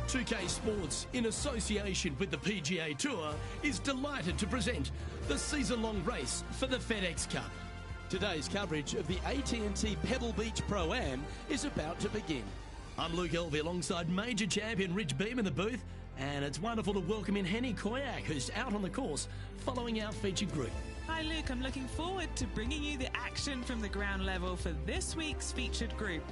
2K Sports, in association with the PGA Tour, is delighted to present the season-long race for the FedEx Cup. Today's coverage of the AT&T Pebble Beach Pro-Am is about to begin. I'm Luke Elvey alongside major champion Rich Beam in the booth, and it's wonderful to welcome in Henny Koyak, who's out on the course following our featured group. Hi Luke, I'm looking forward to bringing you the action from the ground level for this week's featured group.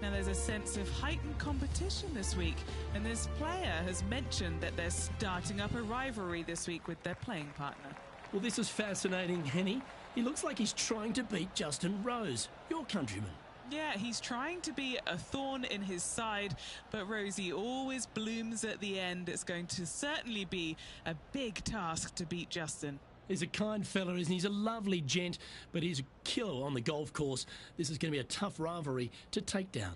Now there's a sense of heightened competition this week, and this player has mentioned that they're starting up a rivalry this week with their playing partner. Well, this is fascinating, Henny. He looks like he's trying to beat Justin Rose, your countryman. Yeah, he's trying to be a thorn in his side, but Rosie always blooms at the end. It's going to certainly be a big task to beat Justin. He's a kind fella, isn't he? He's a lovely gent, but he's a killer on the golf course. This is going to be a tough rivalry to take down.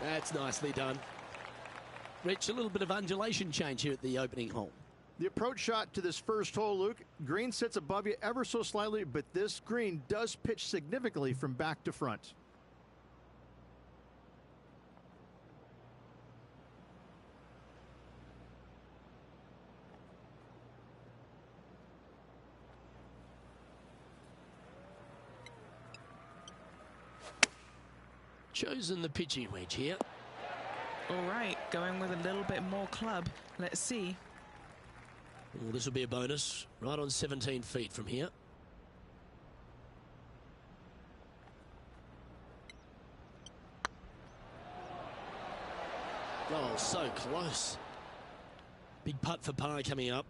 That's nicely done. Rich, a little bit of undulation change here at the opening hole. The approach shot to this first hole, Luke, green sits above you ever so slightly, but this green does pitch significantly from back to front. Chosen the pitching wedge here. All right, going with a little bit more club. Let's see. Well, this will be a bonus. Right on 17 feet from here. Oh, so close. Big putt for par coming up.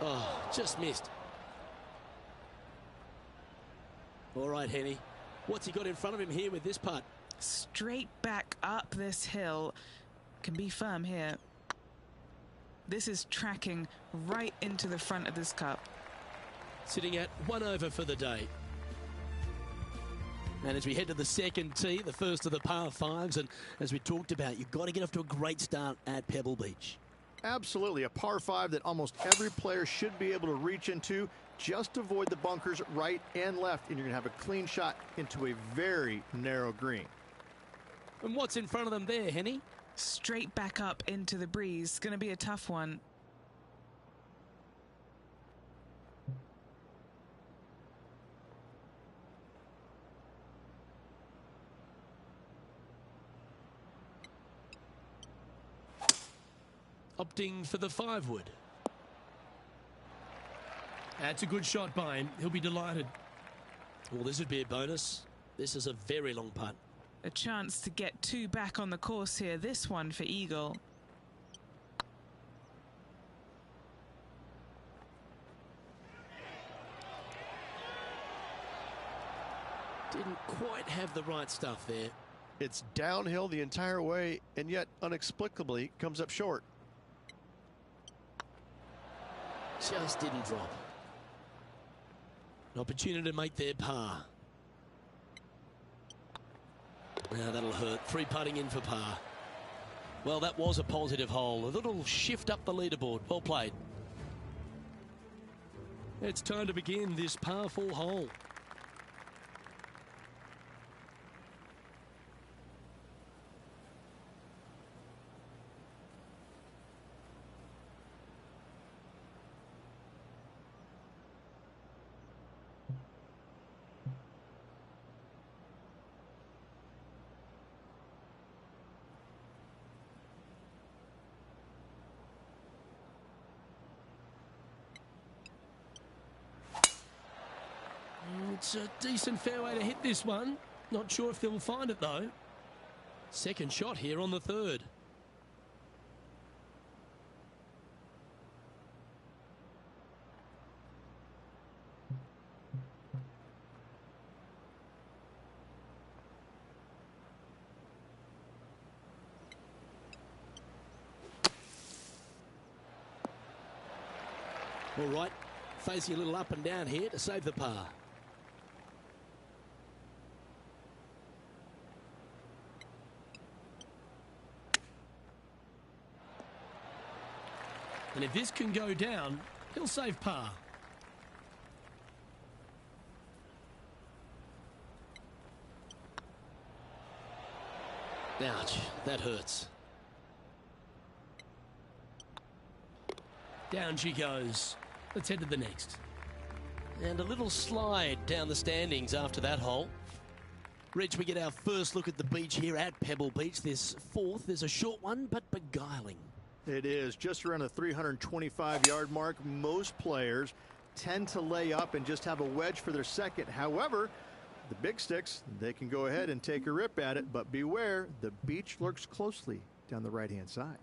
Oh, just missed. All right, Henny. What's he got in front of him here with this putt? Straight back up this hill. Can be firm here. This is tracking right into the front of this cup. Sitting at 1 over for the day. And as we head to the second tee, the first of the par fives, and as we talked about, you've got to get off to a great start at Pebble Beach. Absolutely, a par 5 that almost every player should be able to reach into. Just avoid the bunkers right and left, and you're going to have a clean shot into a very narrow green. And what's in front of them there, Henny? Straight back up into the breeze. Going to be a tough one. Opting for the 5-wood. That's a good shot by him. He'll be delighted. Well, this would be a bonus. This is a very long putt. A chance to get 2 back on the course here. This one for eagle. Didn't quite have the right stuff there. It's downhill the entire way, and yet inexplicably comes up short. Just didn't drop. An opportunity to make their par. Now that'll hurt. 3 putting in for par. Well, that was a positive hole. A little shift up the leaderboard. Well played. It's time to begin this par 4 hole. It's a decent fairway to hit this one. Not sure if they'll find it though. Second shot here on the third. All right, facing a little up and down here to save the par. And if this can go down, he'll save par. Ouch, that hurts. Down she goes. Let's head to the next. And a little slide down the standings after that hole. Rich, we get our first look at the beach here at Pebble Beach. This fourth is a short one, but beguiling. It is just around the 325-yard mark. Most players tend to lay up and just have a wedge for their second. However, the big sticks, they can go ahead and take a rip at it, but beware, the beach lurks closely down the right-hand side.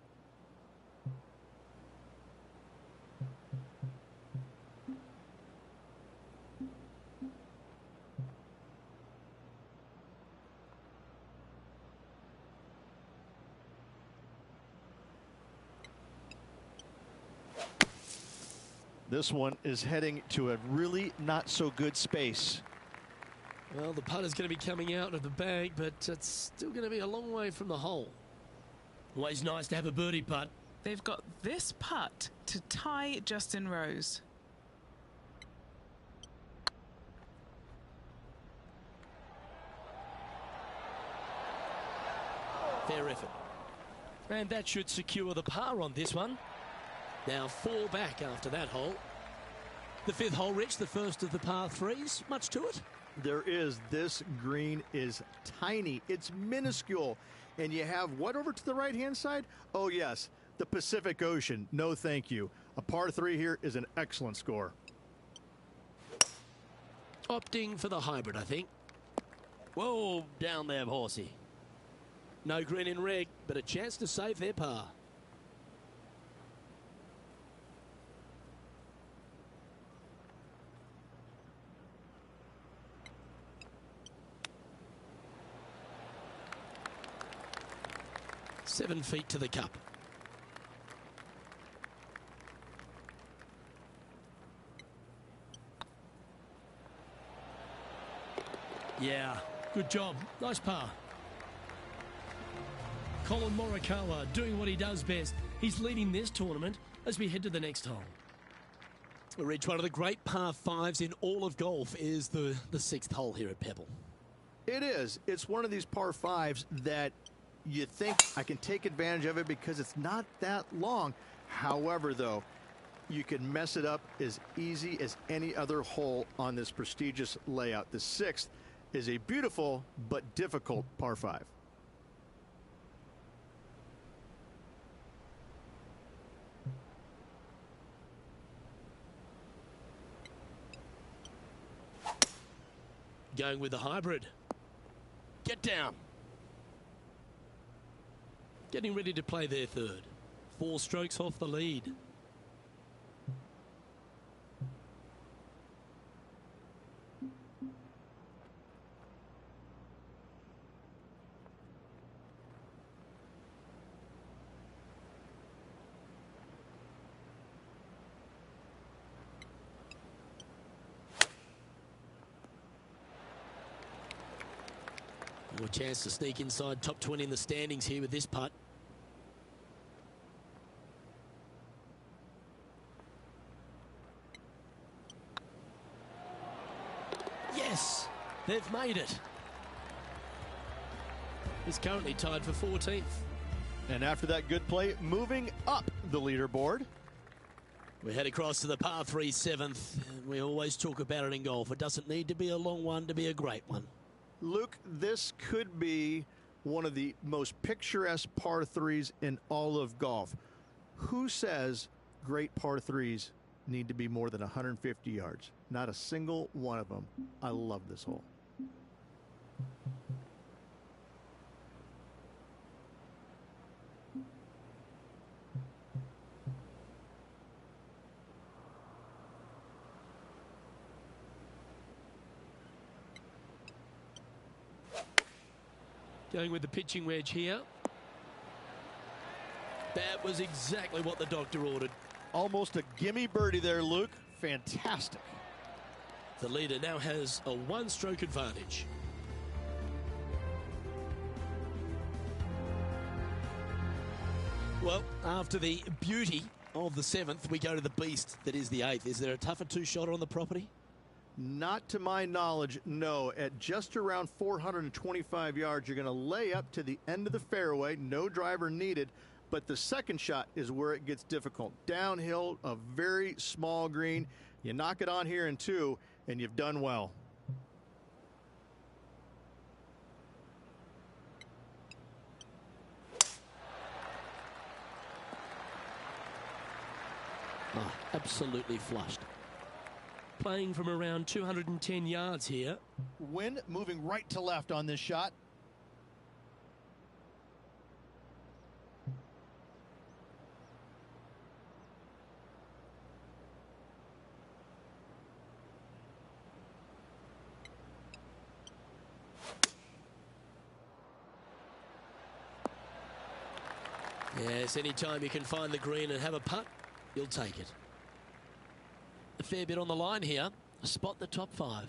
This one is heading to a really not so good space. Well, the putt is going to be coming out of the bag, but it's still going to be a long way from the hole. Always nice to have a birdie putt. They've got this putt to tie Justin Rose. Fair effort. And that should secure the par on this one. Now 4 back after that hole. The fifth hole, Rich, the first of the par threes. Much to it? There is. This green is tiny. It's minuscule. And you have what over to the right-hand side? Oh, yes, the Pacific Ocean. No, thank you. A par 3 here is an excellent score. Opting for the hybrid, I think. Whoa, down there, horsey. No green in red, but a chance to save their par. Seven feet to the cup. Yeah, good job. Nice par. Colin Morikawa doing what he does best. He's leading this tournament as we head to the next hole. Rich, one of the great par fives in all of golf is the sixth hole here at Pebble. It is. It's one of these par fives that you think I can take advantage of it because it's not that long. However, though, you can mess it up as easy as any other hole on this prestigious layout. The sixth is a beautiful but difficult par five. Going with the hybrid. Get down. Getting ready to play their third. 4 strokes off the lead. A chance to sneak inside top 20 in the standings here with this putt. Yes, they've made it. He's currently tied for 14th. And after that good play, moving up the leaderboard. We head across to the par 3 7th. We always talk about it in golf. It doesn't need to be a long one to be a great one. Luke, this could be one of the most picturesque par threes in all of golf. Who says great par threes need to be more than 150 yards. Not a single one of them. I love this hole. Going with the pitching wedge here. That was exactly what the doctor ordered. Almost a gimme birdie there, Luke. Fantastic. The leader now has a one-stroke advantage. Well, after the beauty of the 7th, we go to the beast that is the 8th. Is there a tougher two-shotter on the property? Not to my knowledge, no. At just around 425 yards, you're going to lay up to the end of the fairway. No driver needed. But the second shot is where it gets difficult. Downhill, a very small green. You knock it on here in 2, and you've done well. Oh, absolutely flushed. Playing from around 210 yards here. Wind moving right to left on this shot. Yes, anytime you can find the green and have a putt, you'll take it. A fair bit on the line here. Spot the top 5.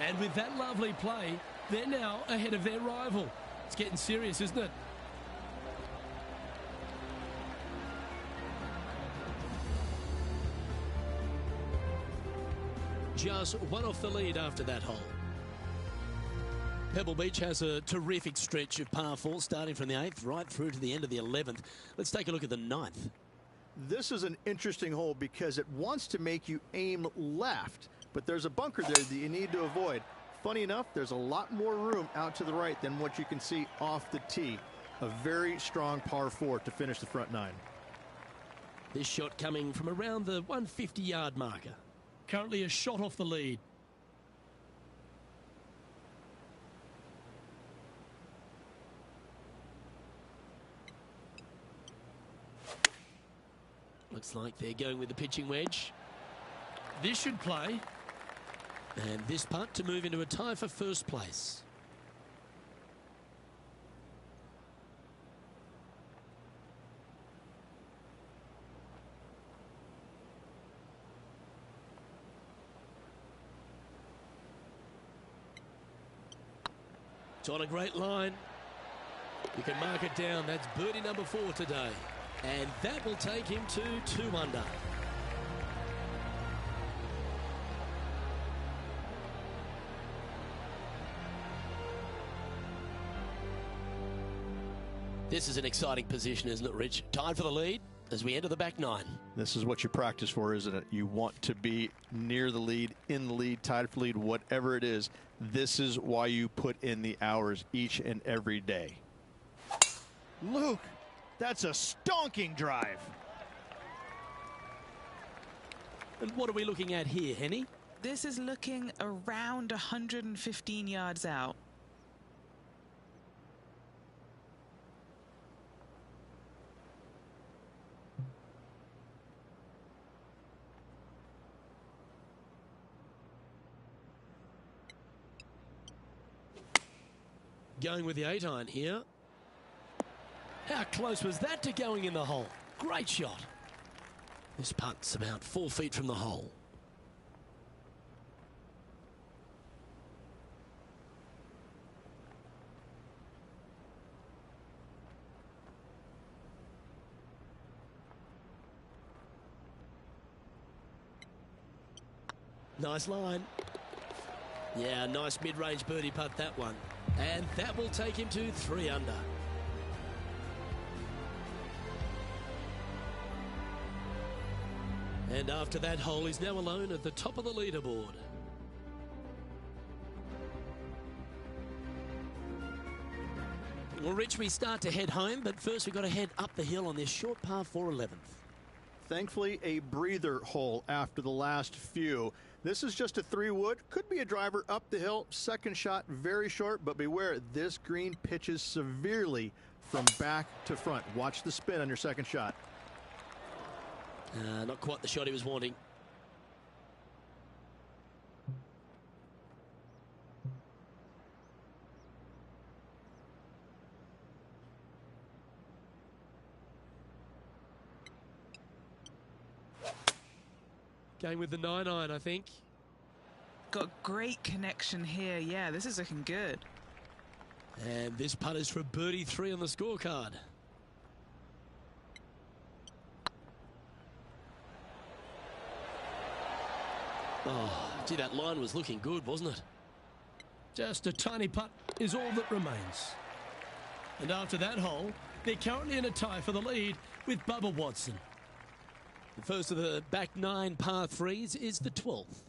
And with that lovely play, they're now ahead of their rival. It's getting serious, isn't it? Just one off the lead after that hole. Pebble Beach has a terrific stretch of par 4 starting from the 8th right through to the end of the 11th. Let's take a look at the 9th. This is an interesting hole because it wants to make you aim left, but there's a bunker there that you need to avoid. Funny enough, there's a lot more room out to the right than what you can see off the tee. A very strong par 4 to finish the front 9. This shot coming from around the 150-yard marker. Currently a shot off the lead. Looks like they're going with the pitching wedge. This should play. And this putt to move into a tie for first place. It's on a great line. You can mark it down. That's birdie number 4 today. And that will take him to 2 under. This is an exciting position, isn't it, Rich? Tied for the lead as we enter the back 9. This is what you practice for, isn't it? You want to be near the lead, in the lead, tied for the lead, whatever it is. This is why you put in the hours each and every day. Luke, that's a stonking drive. And what are we looking at here, Henny? This is looking around 115 yards out. Going with the 8-iron here. How close was that to going in the hole? Great shot. This putt's about 4 feet from the hole. Nice line. Yeah, nice mid-range birdie putt, that one. And that will take him to 3 under. And after that hole, he's now alone at the top of the leaderboard. Well, Rich, we start to head home, but first we've got to head up the hill on this short par 4 11th. Thankfully, a breather hole after the last few. This is just a 3-wood. Could be a driver up the hill. Second shot, very short, but beware, this green pitches severely from back to front. Watch the spin on your second shot. Not quite the shot he was wanting. Going with the 9-iron, I think. Got great connection here. Yeah, this is looking good. And this putt is for birdie 3 on the scorecard. Oh, gee, that line was looking good, wasn't it? Just a tiny putt is all that remains. And after that hole, they're currently in a tie for the lead with Bubba Watson. The first of the back 9 par 3s is the 12th.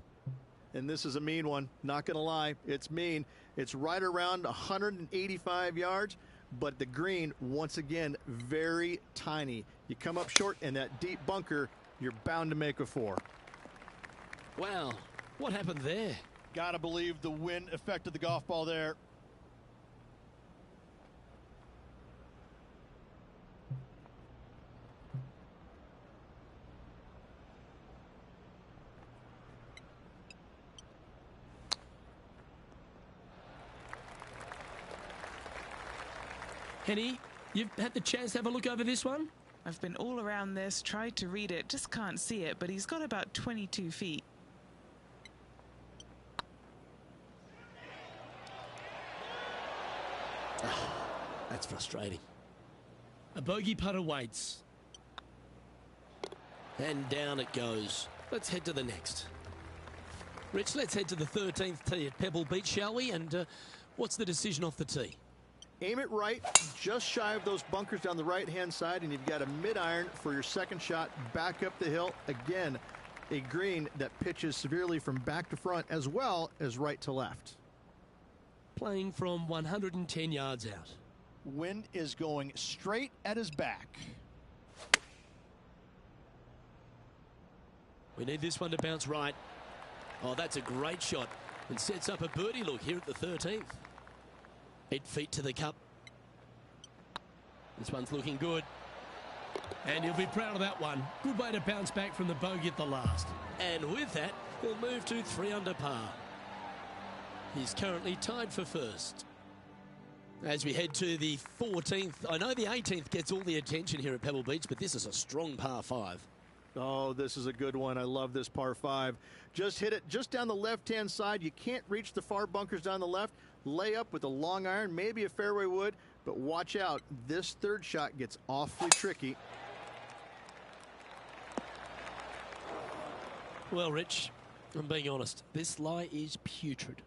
And this is a mean one. Not going to lie, it's mean. It's right around 185 yards, but the green, once again, very tiny. You come up short in that deep bunker, you're bound to make a 4. Wow, what happened there? Gotta believe the wind affected the golf ball there. Henny, you've had the chance to have a look over this one? I've been all around this, tried to read it, just can't see it, but he's got about 22 feet. That's frustrating. A bogey putt awaits. And down it goes. Let's head to the next. Rich, let's head to the 13th tee at Pebble Beach, shall we? And what's the decision off the tee? Aim it right, just shy of those bunkers down the right-hand side, and you've got a mid-iron for your second shot back up the hill. Again, a green that pitches severely from back to front as well as right to left. Playing from 110 yards out. Wind is going straight at his back. We need this one to bounce right. Oh, that's a great shot. And sets up a birdie look here at the 13th. 8 feet to the cup. This one's looking good. And he'll be proud of that one. Good way to bounce back from the bogey at the last. And with that, he'll move to 3 under par. He's currently tied for first. As we head to the 14th, I know the 18th gets all the attention here at Pebble Beach, but this is a strong par 5. Oh, this is a good one. I love this par 5. Just hit it just down the left-hand side. You can't reach the far bunkers down the left. Lay up with a long iron, maybe a fairway wood, but watch out. This third shot gets awfully tricky. Well, Rich, I'm being honest. This lie is putrid.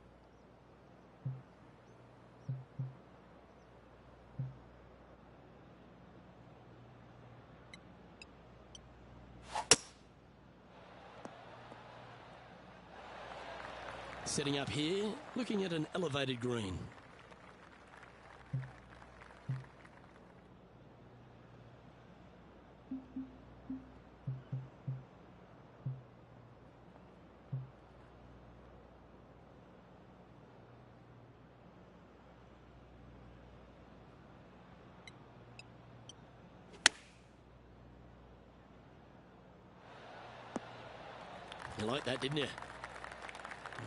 Setting up here, looking at an elevated green. You like that, didn't you?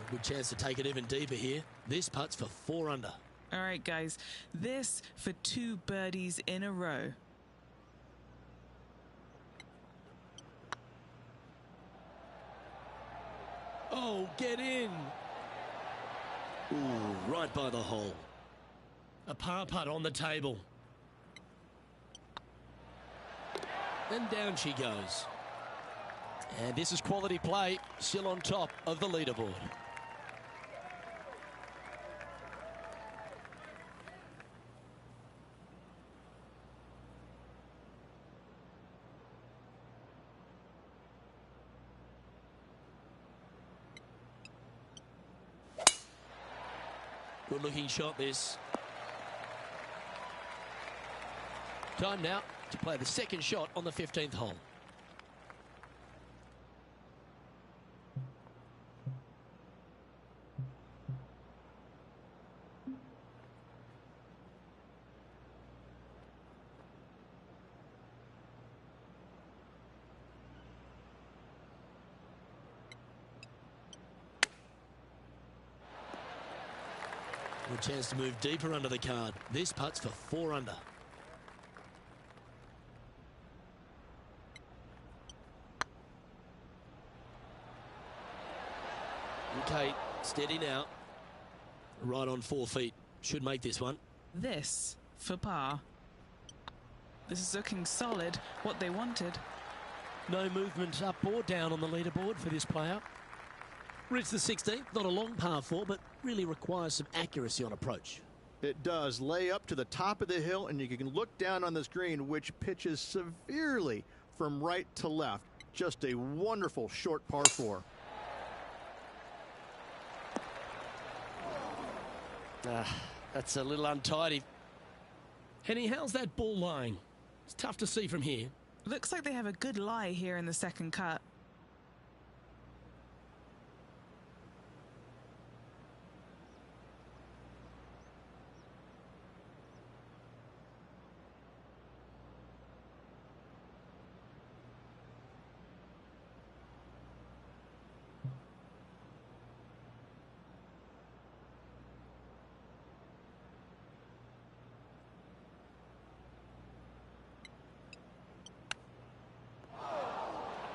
A good chance to take it even deeper here. This putt's for 4 under. All right, guys, this for 2 birdies in a row. Oh, get in. Ooh, right by the hole. A par putt on the table. And down she goes. And this is quality play, still on top of the leaderboard. Good looking shot this. Time now to play the second shot on the 15th hole. A chance to move deeper under the card. This putt's for 4 under. Okay, steady now. Right on 4 feet. Should make this one. This for par. This is looking solid, what they wanted. No movement up or down on the leaderboard for this player. Rich the 16th, not a long par 4, but really requires some accuracy on approach. It does. Lay up to the top of the hill, and you can look down on this green, which pitches severely from right to left. Just a wonderful short par 4. That's a little untidy. Henny, how's that ball lying? It's tough to see from here. Looks like they have a good lie here in the second cut.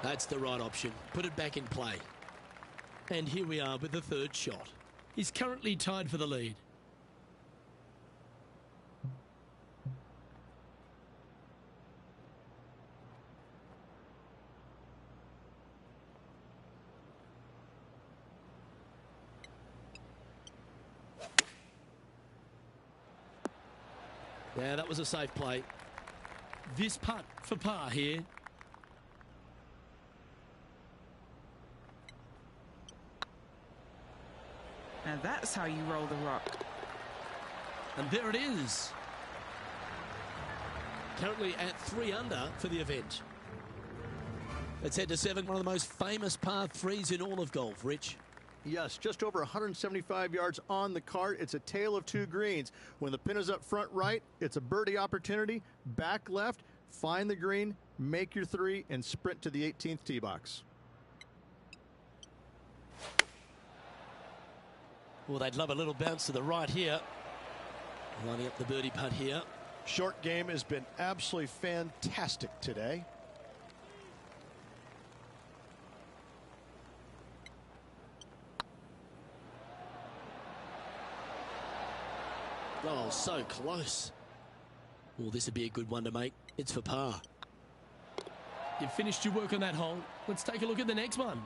That's the right option. Put it back in play. And here we are with the third shot. He's currently tied for the lead. Yeah, that was a safe play. This putt for par here. Now that's how you roll the rock. And there it is. Currently at 3 under for the event. Let's head to 7, one of the most famous par 3s in all of golf. Rich? Yes, just over 175 yards on the cart. It's a tale of 2 greens. When the pin is up front right, it's a birdie opportunity. Back left, find the green, make your 3, and sprint to the 18th tee box. Well, they'd love a little bounce to the right here. Lining up the birdie putt here. Short game has been absolutely fantastic today. Oh, so close. Well, this would be a good one to make. It's for par. You've finished your work on that hole. Let's take a look at the next one.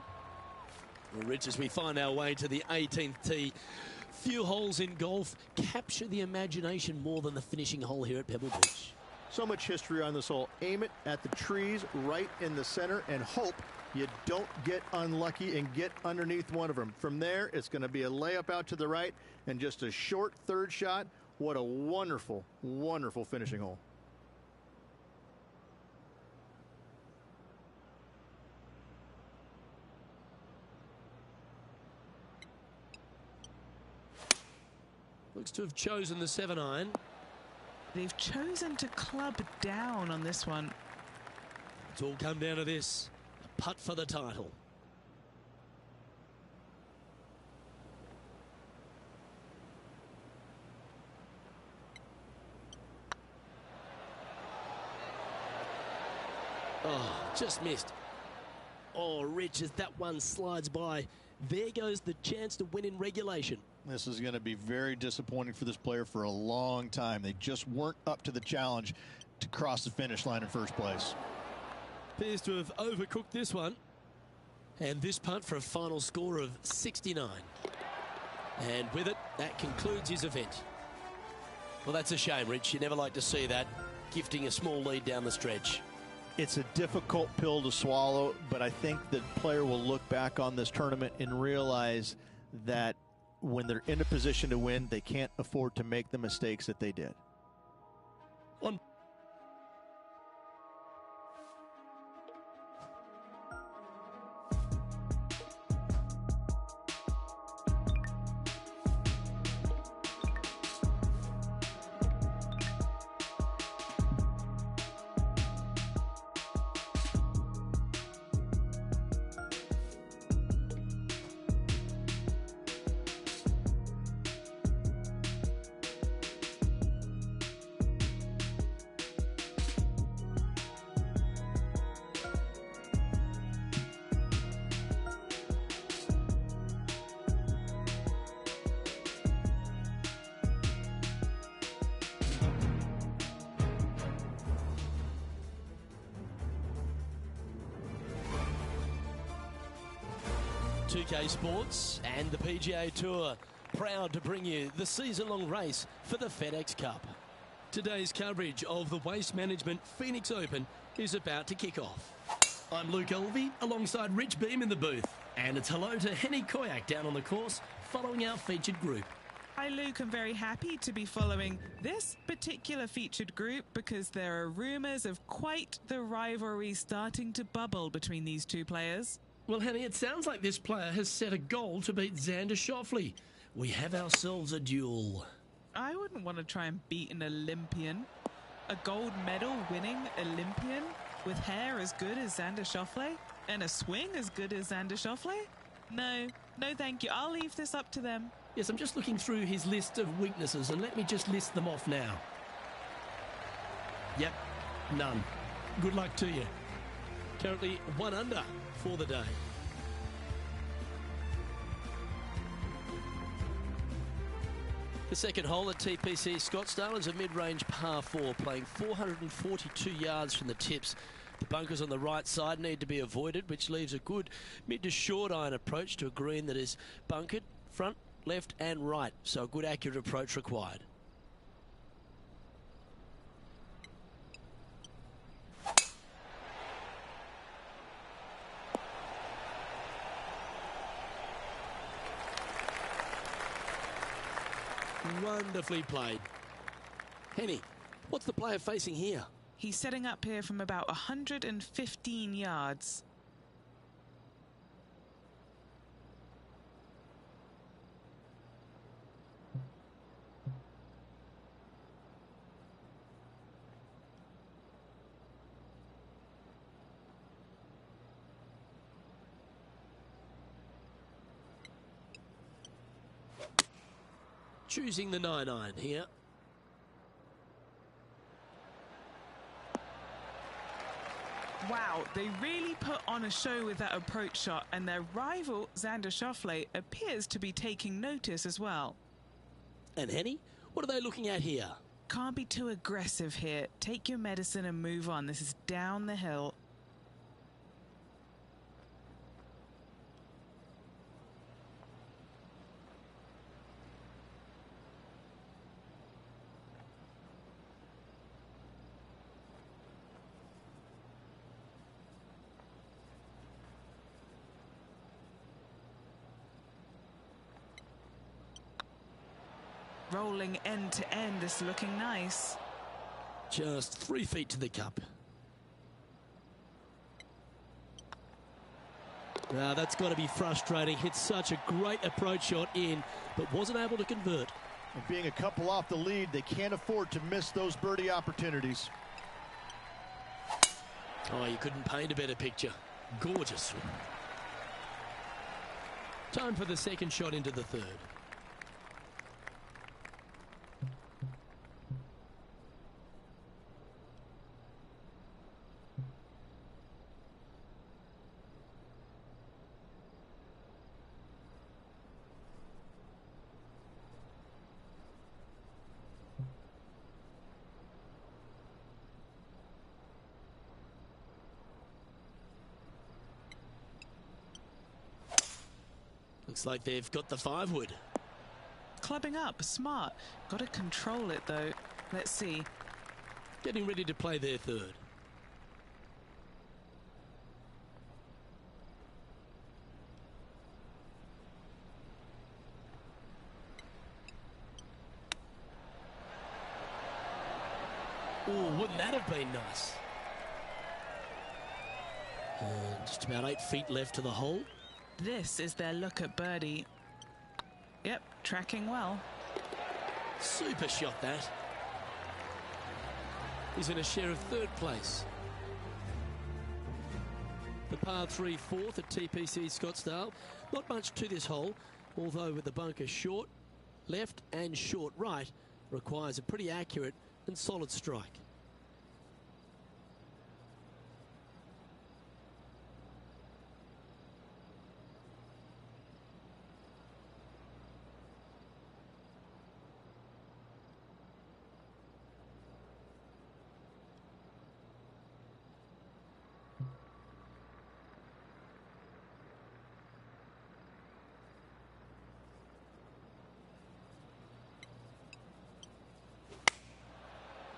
Well, Rich, as we find our way to the 18th tee, few holes in golf capture the imagination more than the finishing hole here at Pebble Beach. So much history on this hole. Aim it at the trees right in the center and hope you don't get unlucky and get underneath one of them. From there, it's going to be a layup out to the right and just a short third shot. What a wonderful, wonderful finishing hole. Looks to have chosen the 7-iron. They've chosen to club down on this one. It's all come down to this. A putt for the title. Oh, just missed. Oh, Rich, as that one slides by, there goes the chance to win in regulation. This is going to be very disappointing for this player for a long time. They just weren't up to the challenge to cross the finish line in first place. Appears to have overcooked this one. And this putt for a final score of 69. And with it, that concludes his event. Well, that's a shame, Rich. You never like to see that, gifting a small lead down the stretch. It's a difficult pill to swallow, but I think the player will look back on this tournament and realize that when they're in a position to win, they can't afford to make the mistakes that they did. On PGA Sports and the PGA Tour, proud to bring you the season-long race for the FedEx Cup. Today's coverage of the Waste Management Phoenix Open is about to kick off. I'm Luke Elvey alongside Rich Beam in the booth, and it's hello to Henny Koyak down on the course following our featured group. Hi Luke, I'm very happy to be following this particular featured group because there are rumours of quite the rivalry starting to bubble between these two players. Well, Henny, it sounds like this player has set a goal to beat Xander Schauffele. We have ourselves a duel. I wouldn't want to try and beat an Olympian. A gold medal winning Olympian with hair as good as Xander Schauffele and a swing as good as Xander Schauffele? No, no thank you. I'll leave this up to them. Yes, I'm just looking through his list of weaknesses, and let me just list them off now. Yep, none. Good luck to you. Currently 1 under for the day. The second hole at TPC Scottsdale is a mid-range par 4, playing 442 yards from the tips. The bunkers on the right side need to be avoided, which leaves a good mid to short iron approach to a green that is bunkered front, left and right, so a good accurate approach required. Wonderfully played. Henny, what's the player facing here? He's setting up here from about 115 yards. Choosing the 9-iron here. Wow, they really put on a show with that approach shot, and their rival, Xander Schauffele, appears to be taking notice as well. And Henny, what are they looking at here? Can't be too aggressive here. Take your medicine and move on. This is down the hill. Rolling end to end, this looking nice. Just 3 feet to the cup. Now that's got to be frustrating. Hit such a great approach shot in, but wasn't able to convert. And being a couple off the lead, they can't afford to miss those birdie opportunities. Oh, you couldn't paint a better picture. Gorgeous. Time for the second shot into the third. Looks like they've got the 5-wood. Clubbing up, smart. Got to control it though. Let's see. Getting ready to play their third. Oh, wouldn't that have been nice? Just about 8 feet left to the hole. This is their look at birdie. Yep, tracking well. Super shot, that. He's in a share of 3rd place. The par 3 4th at TPC Scottsdale. Not much to this hole, although with the bunker short left and short right, requires a pretty accurate and solid strike.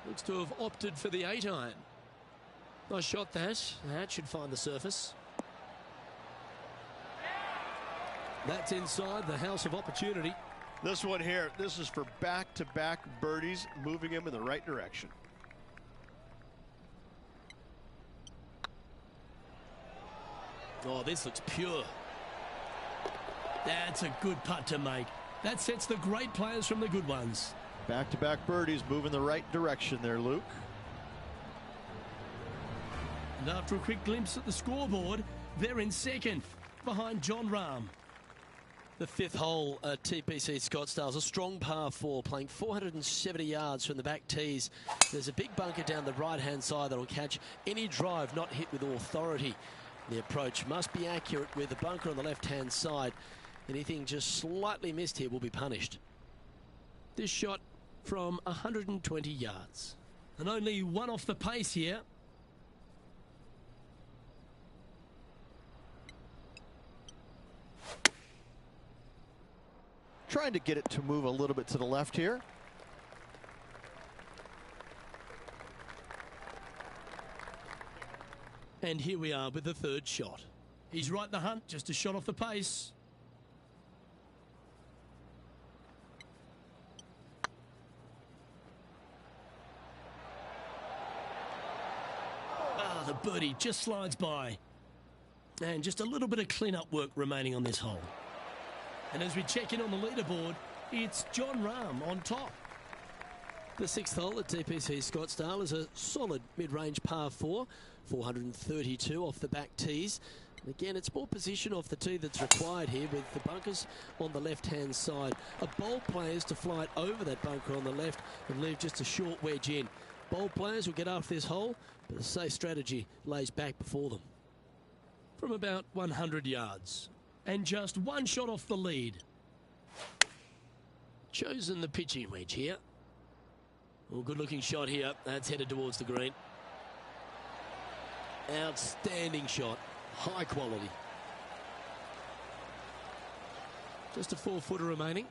Looks to have opted for the 8-iron. Nice shot, that. That should find the surface. That's inside the house of opportunity. This one here, this is for back-to-back birdies, moving him in the right direction. Oh, this looks pure. That's a good putt to make. That sets the great players from the good ones. Back-to-back birdies, moving the right direction there, Luke. And after a quick glimpse at the scoreboard, they're in 2nd, behind Jon Rahm. The 5th hole at TPC Scottsdale is a strong par 4, playing 470 yards from the back tees. There's a big bunker down the right-hand side that'll catch any drive not hit with authority. The approach must be accurate with the bunker on the left-hand side. Anything just slightly missed here will be punished. This shot from 120 yards. And only one off the pace here. Trying to get it to move a little bit to the left here. And here we are with the 3rd shot. He's right in the hunt, just a shot off the pace. The birdie just slides by. And just a little bit of clean-up work remaining on this hole. And as we check in on the leaderboard, it's Jon Rahm on top. The 6th hole at TPC Scottsdale is a solid mid-range par 4, 432 off the back tees. And again, it's more position off the tee that's required here, with the bunkers on the left-hand side. A bold players to fly it over that bunker on the left and leave just a short wedge in. Bold players will get after this hole, but a safe strategy lays back before them. From about 100 yards. And just one shot off the lead. Chosen the pitching wedge here. Oh, good looking shot here. That's headed towards the green. Outstanding shot. High quality. Just a 4-footer remaining.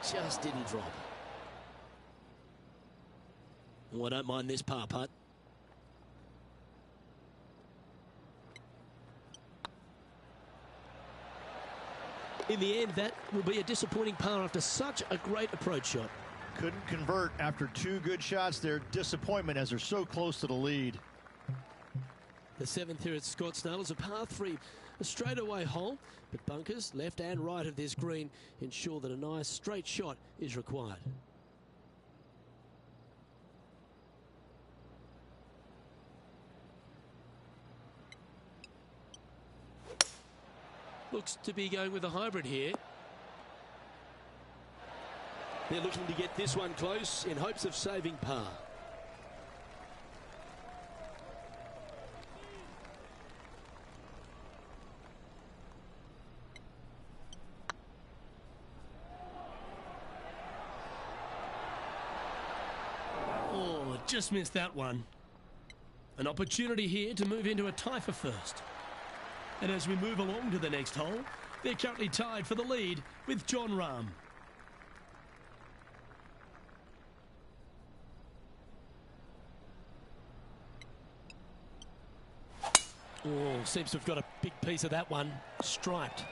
Just didn't drop. Oh, I don't mind this par putt. In the end, that will be a disappointing par after such a great approach shot. Couldn't convert after 2 good shots there. Disappointment as they're so close to the lead. The 7th here at Scottsdale is a par 3, a straightaway hole, but bunkers left and right of this green ensure that a nice straight shot is required. Looks to be going with a hybrid here. They're looking to get this one close in hopes of saving par. Just missed that one. An opportunity here to move into a tie for first. And as we move along to the next hole, they're currently tied for the lead with Jon Rahm. Oh, seems to have got a big piece of that one. Striped.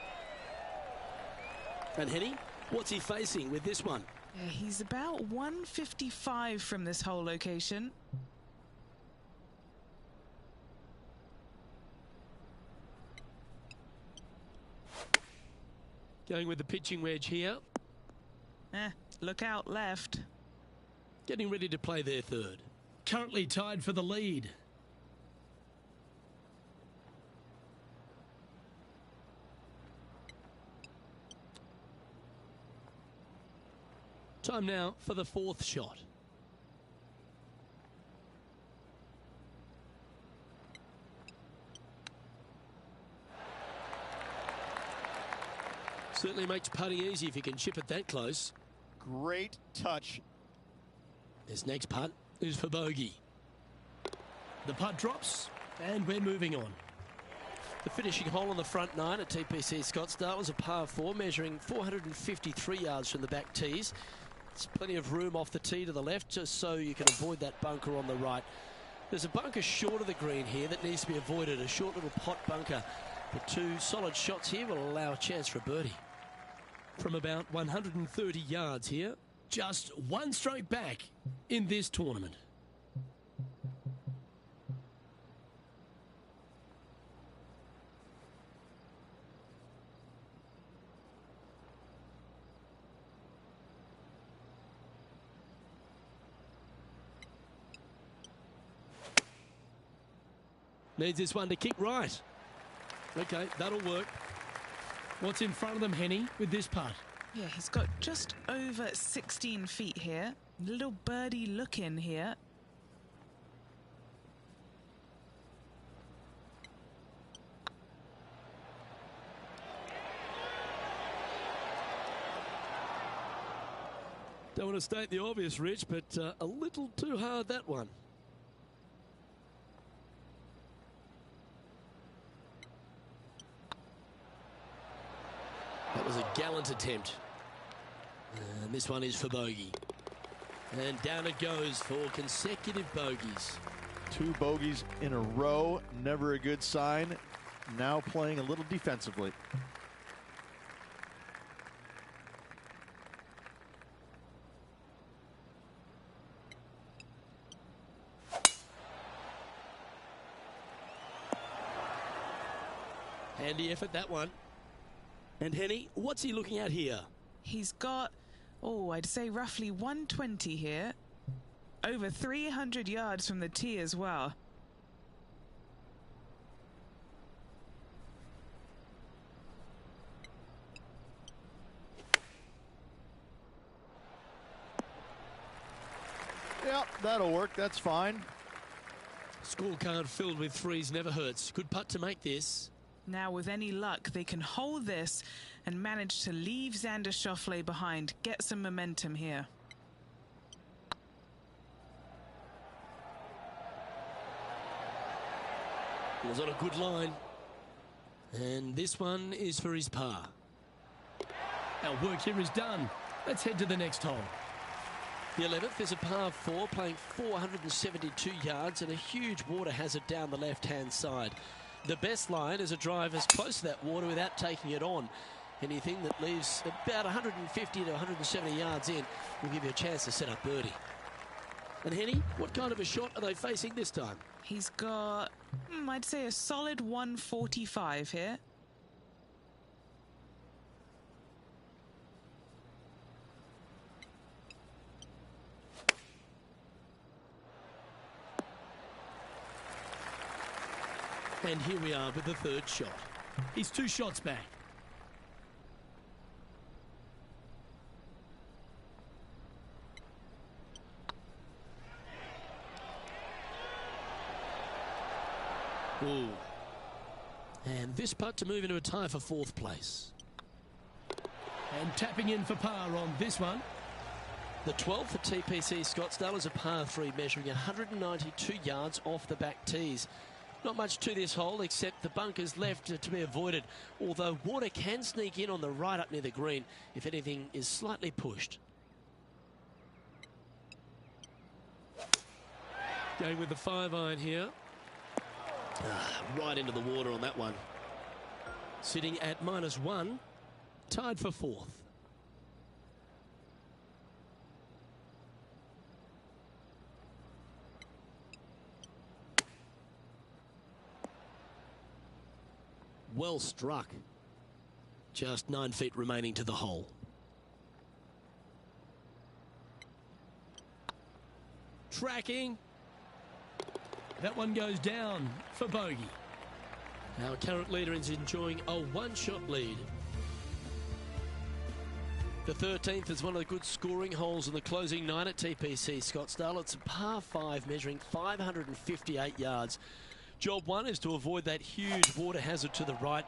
And Henny, what's he facing with this one? Yeah, he's about 155 from this hole location. Going with the pitching wedge here. Look out left. Getting ready to play their third. Currently tied for the lead. Time now for the fourth shot. Certainly makes putting easy if you can chip it that close. Great touch. This next putt is for bogey. The putt drops and we're moving on. The finishing hole on the front nine at TPC Scottsdale was a par 4 measuring 453 yards from the back tees. There's plenty of room off the tee to the left just so you can avoid that bunker on the right. There's a bunker short of the green here that needs to be avoided, a short little pot bunker. The two solid shots here will allow a chance for a birdie. From about 130 yards here, just one stroke back in this tournament. Needs this one to kick right. Okay, that'll work. What's in front of them, Henny, with this putt? Yeah, he's got just over 16 feet here. Little birdie look in here. Don't want to state the obvious, Rich, but a little too hard, that one. That was a gallant attempt. And this one is for bogey. And down it goes for consecutive bogeys. 2 bogeys in a row, never a good sign. Now playing a little defensively. Handy effort, that one. And Henny, what's he looking at here? He's got, I'd say roughly 120 here. Over 300 yards from the tee as well. Yep, that'll work. That's fine. Scorecard filled with threes never hurts. Good putt to make this. Now, with any luck, they can hold this and manage to leave Xander Schauffele behind. Get some momentum here. It was on a good line. And this one is for his par. Our work here is done. Let's head to the next hole. The 11th is a par 4 playing 472 yards and a huge water hazard down the left-hand side. The best line is a drive as close to that water without taking it on. Anything that leaves about 150 to 170 yards in will give you a chance to set up birdie. And Henny, what kind of a shot are they facing this time? He's got, I'd say a solid 145 here. And here we are with the third shot. He's 2 shots back. Ooh. And this putt to move into a tie for 4th place. And tapping in for par on this one. The 12 for TPC Scottsdale is a par 3 measuring 192 yards off the back tees. Not much to this hole except the bunkers left to be avoided, although water can sneak in on the right up near the green if anything is slightly pushed. Going with the 5-iron here. Right into the water on that one. Sitting at -1, tied for 4th. Well struck. Just 9 feet remaining to the hole. Tracking. That one goes down for bogey. Our current leader is enjoying a 1-shot lead. The 13th is one of the good scoring holes in the closing 9 at TPC Scottsdale. It's a par 5 measuring 558 yards. Job 1 is to avoid that huge water hazard to the right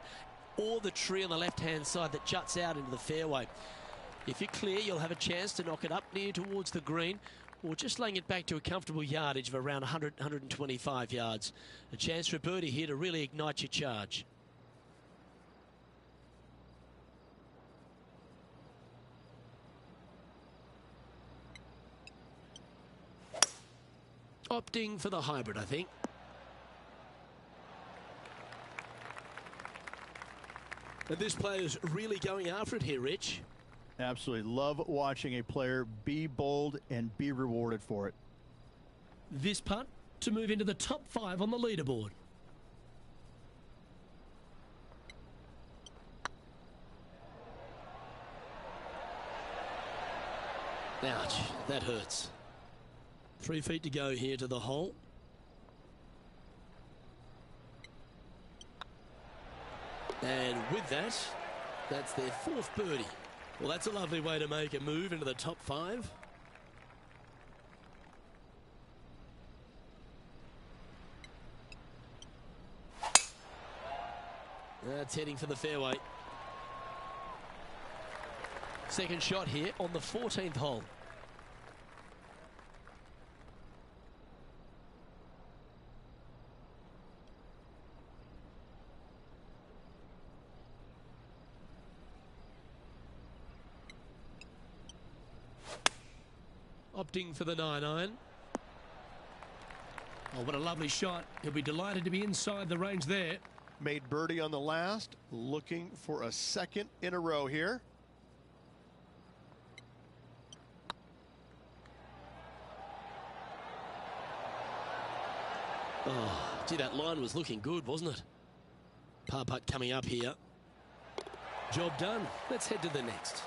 or the tree on the left-hand side that juts out into the fairway. If you're clear, you'll have a chance to knock it up near towards the green or just laying it back to a comfortable yardage of around 100, 125 yards. A chance for a birdie here to really ignite your charge. Opting for the hybrid, I think. And this player's really going after it here, Rich. Absolutely. Love watching a player be bold and be rewarded for it. This putt to move into the top 5 on the leaderboard. Ouch, that hurts. 3 feet to go here to the hole. And with that, that's their 4th birdie. Well, that's a lovely way to make a move into the top 5. That's heading for the fairway. Second shot here on the 14th hole. Opting for the 9-iron. Oh, what a lovely shot. He'll be delighted to be inside the range there. Made birdie on the last, looking for a 2nd in a row here. Oh, gee, that line was looking good, wasn't it? Par putt coming up here. Job done. Let's head to the next.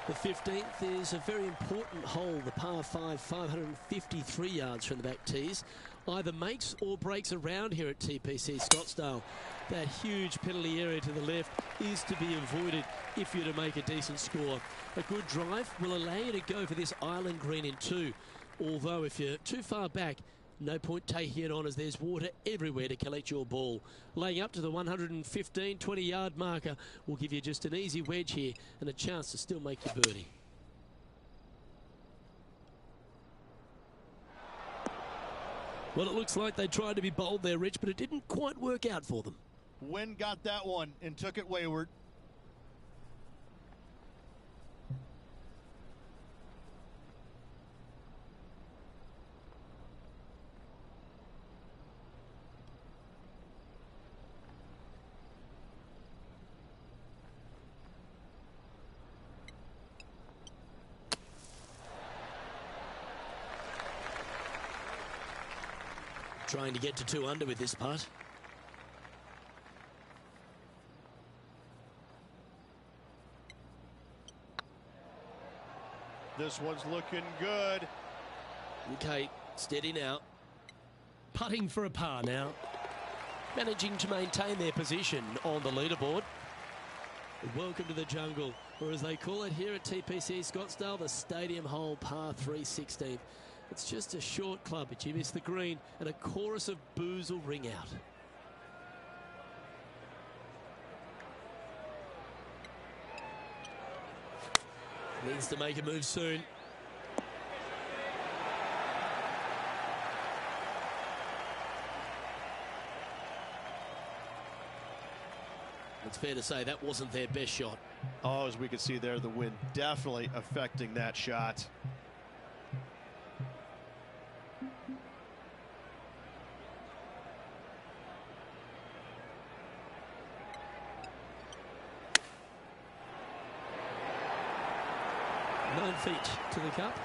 The 15th is a very important hole, the par 5, 553 yards from the back tees. Either makes or breaks around here at TPC Scottsdale. That huge penalty area to the left is to be avoided if you're to make a decent score. A good drive will allow you to go for this island green in 2. Although if you're too far back, no point taking it on as there's water everywhere to collect your ball. Laying up to the 115, 20-yard marker will give you just an easy wedge here and a chance to still make your birdie. Well, it looks like they tried to be bold there, Rich, but it didn't quite work out for them. Wind got that one and took it wayward. Trying to get to 2 under with this putt. This one's looking good. Okay, steady now. Putting for a par now. Managing to maintain their position on the leaderboard. Welcome to the jungle, or as they call it here at TPC Scottsdale, the Stadium Hole par 3 16th. It's just a short club, but you miss the green, and a chorus of boos will ring out. Needs to make a move soon. It's fair to say that wasn't their best shot. Oh, as we can see there, the wind definitely affecting that shot. Nine feet to the cup.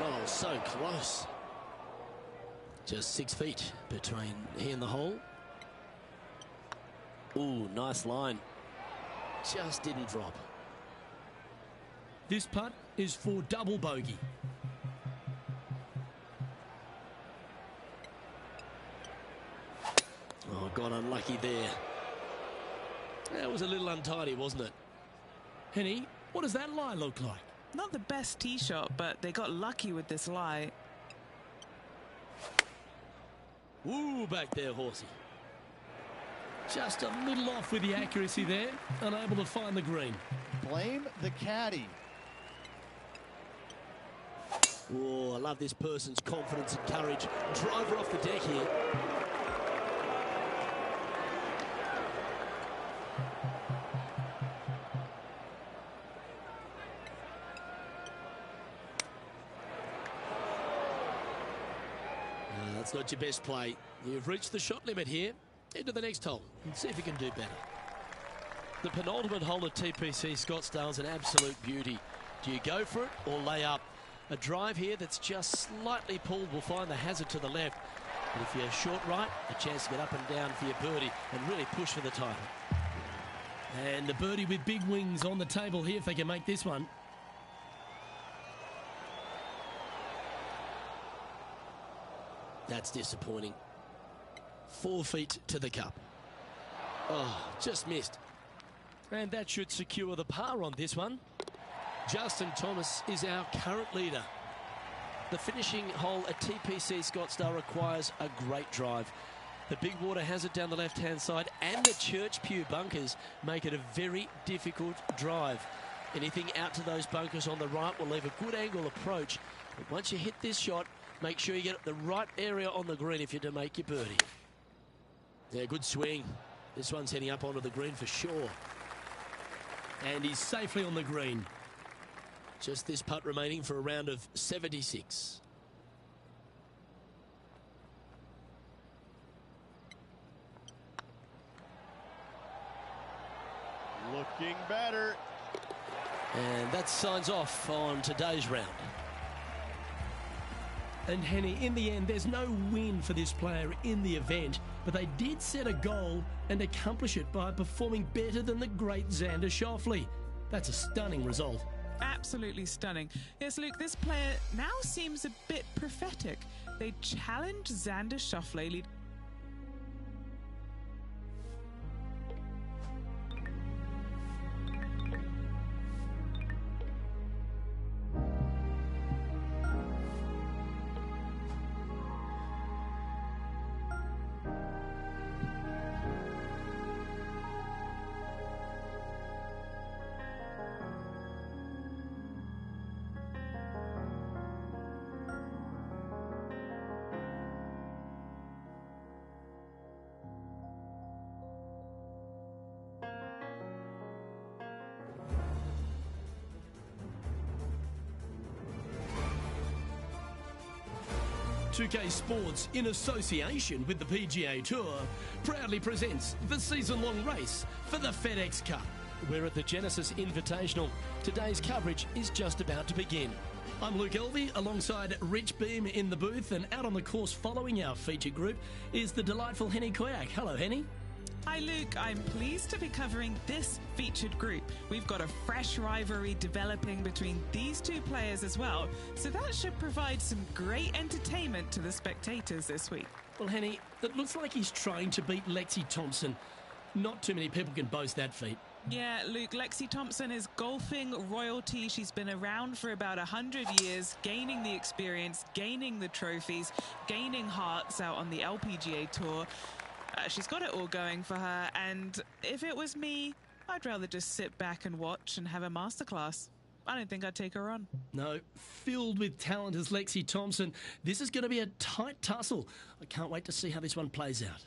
Oh, so close. Just 6 feet between he and the hole. Ooh, nice line. Just didn't drop. This putt is for double bogey. Oh, got unlucky there. That was a little untidy, wasn't it? Henny, what does that lie look like? Not the best tee shot, but they got lucky with this lie. Ooh, back there, horsey. Just a little off with the accuracy there, unable to find the green. Blame the caddy. Oh, I love this person's confidence and courage. Driver off the deck here. That's not your best play. You've reached the shot limit here. Head to the next hole and see if you can do better. The penultimate hole at TPC Scottsdale's an absolute beauty. Do you go for it or lay up? A drive here that's just slightly pulled will find the hazard to the left. But if you're short right, a chance to get up and down for your birdie and really push for the title. And the birdie with big wings on the table here if they can make this one. That's disappointing. 4 feet to the cup. Oh, just missed. And that should secure the par on this one. Justin Thomas is our current leader. The finishing hole at TPC Scottsdale requires a great drive. The big water hazard down the left-hand side and the Church Pew bunkers make it a very difficult drive. Anything out to those bunkers on the right will leave a good angle approach. But once you hit this shot, make sure you get the right area on the green if you're to make your birdie. Yeah, good swing. This one's heading up onto the green for sure. And he's safely on the green. Just this putt remaining for a round of 76. Looking better. And that signs off on today's round. And Henny, in the end, there's no win for this player in the event, but they did set a goal and accomplish it by performing better than the great Xander Schauffele. That's a stunning result. Absolutely stunning. Yes, Luke, this player now seems a bit prophetic. They challenged Xander Schauffele. .2K Sports, in association with the PGA Tour, proudly presents the season-long race for the FedEx Cup. We're at the Genesis Invitational. Today's coverage is just about to begin. I'm Luke Elvey, alongside Rich Beam in the booth, and out on the course following our feature group is the delightful Henny Koyak. Hello, Henny. Hi Luke, I'm pleased to be covering this featured group. We've got a fresh rivalry developing between these two players as well, so that should provide some great entertainment to the spectators this week. Well, Henny, it looks like he's trying to beat Lexi Thompson. Not too many people can boast that feat. Yeah, Luke, Lexi Thompson is golfing royalty. She's been around for about 100 years, gaining the experience, gaining the trophies, gaining hearts out on the LPGA Tour. She's got it all going for her, and if it was me, I'd rather just sit back and watch and have a masterclass. I don't think I'd take her on. No, filled with talent as Lexi Thompson. This is going to be a tight tussle. I can't wait to see how this one plays out.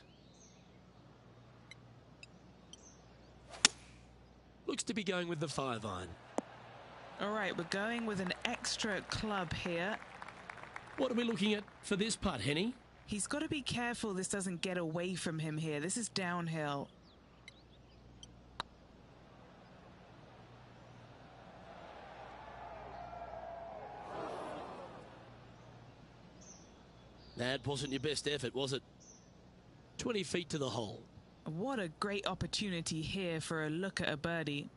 Looks to be going with the 5-iron. All right, we're going with an extra club here. What are we looking at for this putt, Henny? He's got to be careful this doesn't get away from him here. This is downhill. That wasn't your best effort, was it? 20 feet to the hole. What a great opportunity here for a look at a birdie.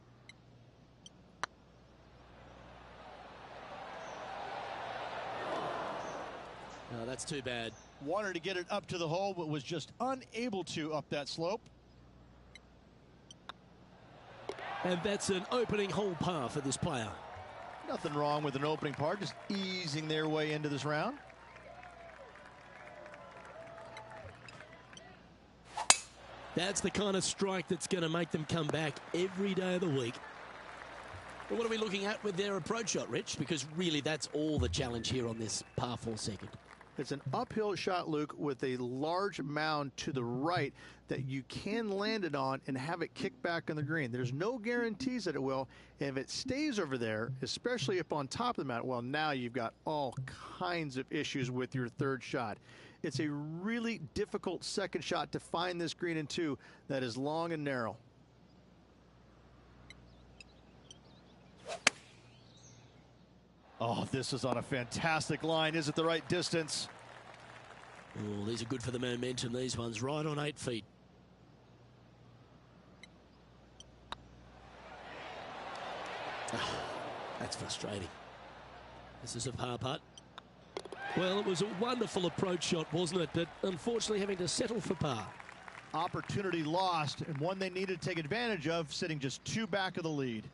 No, that's too bad. Wanted to get it up to the hole, but was just unable to up that slope. And that's an opening hole par for this player. Nothing wrong with an opening par, just easing their way into this round. That's the kind of strike that's going to make them come back every day of the week. Well, what are we looking at with their approach shot, Rich? Because really that's all the challenge here on this par 4 second. It's an uphill shot, Luke, with a large mound to the right that you can land it on and have it kick back on the green. There's no guarantees that it will. And if it stays over there, especially up on top of the mound, well, now you've got all kinds of issues with your third shot. It's a really difficult second shot to find this green in 2 that is long and narrow. Oh, this is on a fantastic line. Is it the right distance? Oh, these are good for the momentum, these ones. Right on 8 feet. Oh, that's frustrating. This is a par putt. Well, it was a wonderful approach shot, wasn't it? But unfortunately having to settle for par. Opportunity lost, and one they needed to take advantage of, sitting just 2 back of the lead.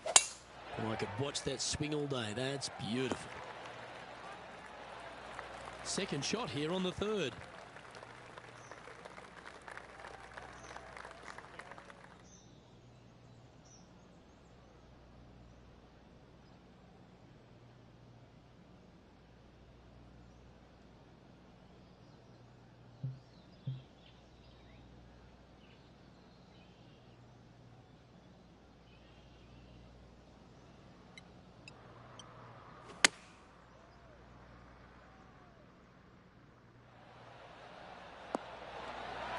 Oh, I could watch that swing all day. That's beautiful. Second shot here on the 3rd.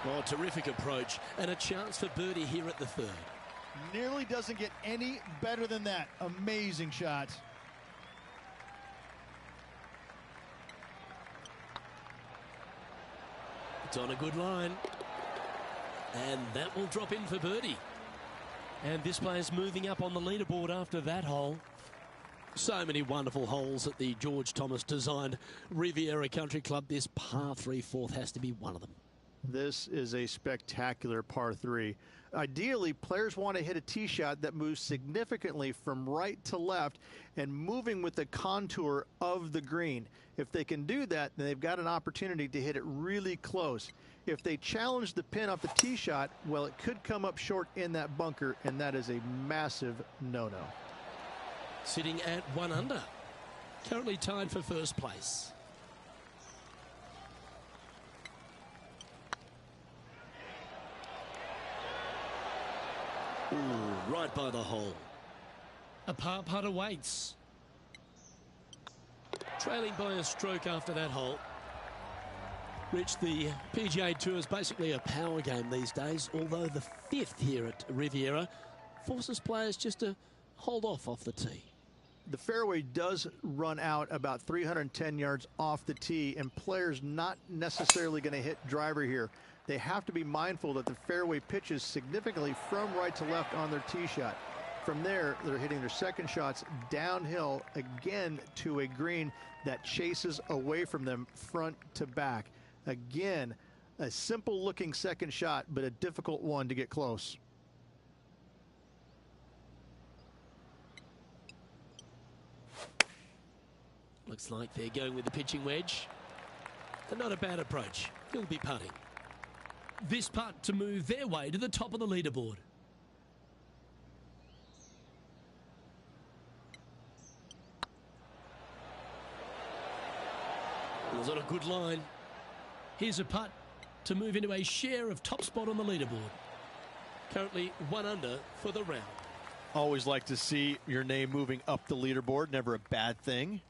Oh, terrific approach and a chance for birdie here at the 3rd. Nearly doesn't get any better than that. Amazing shot. It's on a good line. And that will drop in for birdie. And this player's moving up on the leaderboard after that hole. So many wonderful holes at the George Thomas designed Riviera Country Club. This par 3 4th has to be one of them. This is a spectacular par 3. Ideally, players want to hit a tee shot that moves significantly from right to left and moving with the contour of the green. If they can do that, then they've got an opportunity to hit it really close. If they challenge the pin off the tee shot, well, it could come up short in that bunker, and that is a massive no-no. Sitting at 1 under. Currently tied for first place. Ooh, right by the hole. A par putt awaits. Trailing by a stroke after that hole. Rich, the PGA Tour is basically a power game these days, although the 5th here at Riviera forces players just to hold off the tee. The fairway does run out about 310 yards off the tee, and players not necessarily going to hit driver here. They have to be mindful that the fairway pitches significantly from right to left on their tee shot. From there, they're hitting their second shots downhill again to a green that chases away from them front to back. Again, a simple looking second shot, but a difficult one to get close. Looks like they're going with the pitching wedge. And not a bad approach. He'll be putting. This putt to move their way to the top of the leaderboard. Was on a good line. Here's a putt to move into a share of top spot on the leaderboard. Currently 1 under for the round. Always like to see your name moving up the leaderboard. Never a bad thing.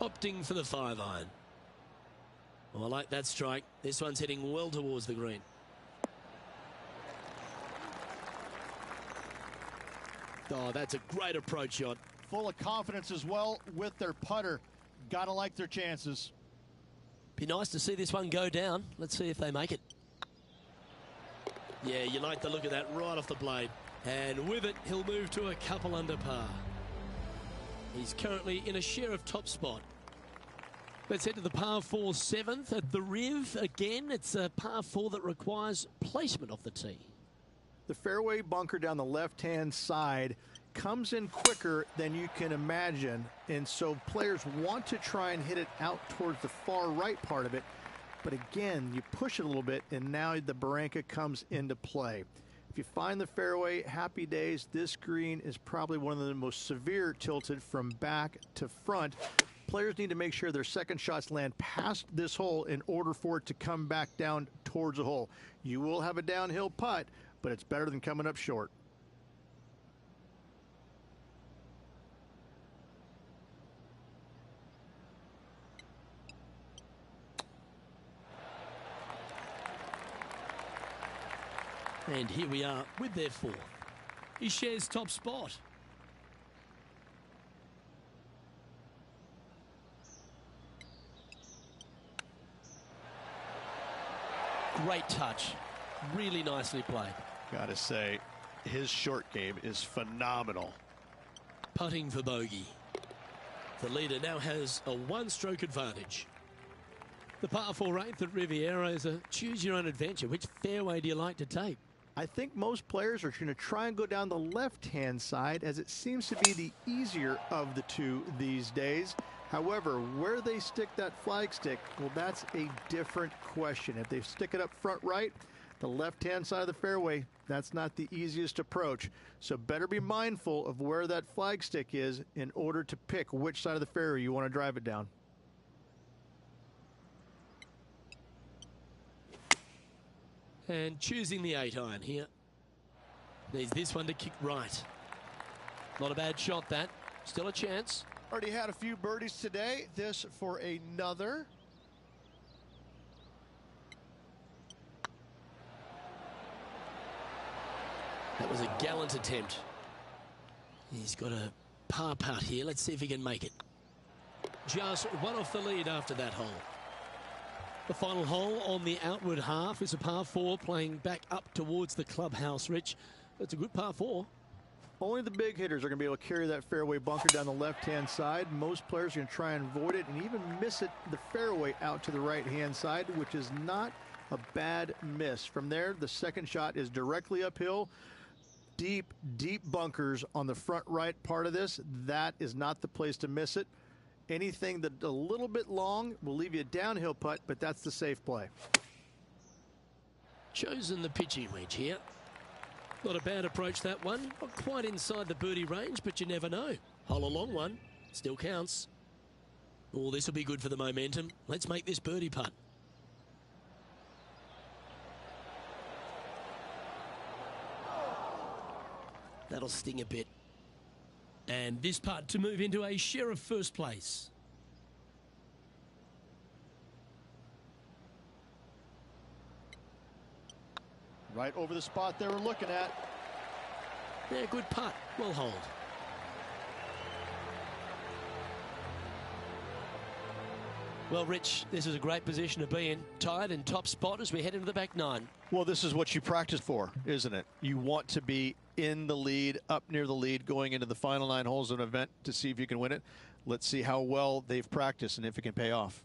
Opting for the 5-iron. Oh, I like that strike. This one's heading well towards the green. Oh, that's a great approach shot. Full of confidence as well with their putter. Gotta like their chances. Be nice to see this one go down. Let's see if they make it. Yeah, you like the look of that right off the blade. And with it, he'll move to a couple under par. He's currently in a share of top spot. Let's head to the par 4 7th at the Riv. Again, it's a par 4 that requires placement of the tee. The fairway bunker down the left-hand side comes in quicker than you can imagine, and so players want to try and hit it out towards the far right part of it. But again, you push it a little bit, and now the barranca comes into play. If you find the fairway, happy days. This green is probably one of the most severe tilted from back to front. Players need to make sure their second shots land past this hole in order for it to come back down towards the hole. You will have a downhill putt, but it's better than coming up short. And here we are with their 4th. He shares top spot. Great touch. Really nicely played. Gotta say, his short game is phenomenal. Putting for bogey. The leader now has a 1-stroke advantage. The par 4 8th at Riviera is a choose your own adventure. Which fairway do you like to take? I think most players are going to try and go down the left-hand side, as it seems to be the easier of the two these days. However, where they stick that flag stick, well, that's a different question. If they stick it up front right, the left-hand side of the fairway, that's not the easiest approach. So better be mindful of where that flag stick is in order to pick which side of the fairway you want to drive it down. And choosing the 8-iron here. Needs this one to kick right. Not a bad shot, that. Still a chance. Already had a few birdies today. This for another. That was a gallant attempt. He's got a par putt here. Let's see if he can make it. Just one off the lead after that hole. The final hole on the outward half is a par 4 playing back up towards the clubhouse, Rich. It's a good par 4. Only the big hitters are going to be able to carry that fairway bunker down the left-hand side. Most players are going to try and avoid it and even miss it the fairway out to the right-hand side, which is not a bad miss. From there, the second shot is directly uphill. Deep, deep bunkers on the front right part of this. That is not the place to miss it. Anything that a little bit long will leave you a downhill putt, but that's the safe play. Chosen the pitching wedge here. Not a bad approach, that one. Not quite inside the birdie range, but you never know. Hole a long one. Still counts. Oh, this will be good for the momentum. Let's make this birdie putt. That'll sting a bit. And this putt to move into a share of first place. Right over the spot they were looking at. Yeah, good putt. Well hold. Well, Rich, this is a great position to be in. Tied in top spot as we head into the back 9. Well, this is what you practice for, isn't it? You want to be in the lead, up near the lead, going into the final 9 holes of an event to see if you can win it. Let's see how well they've practiced and if it can pay off.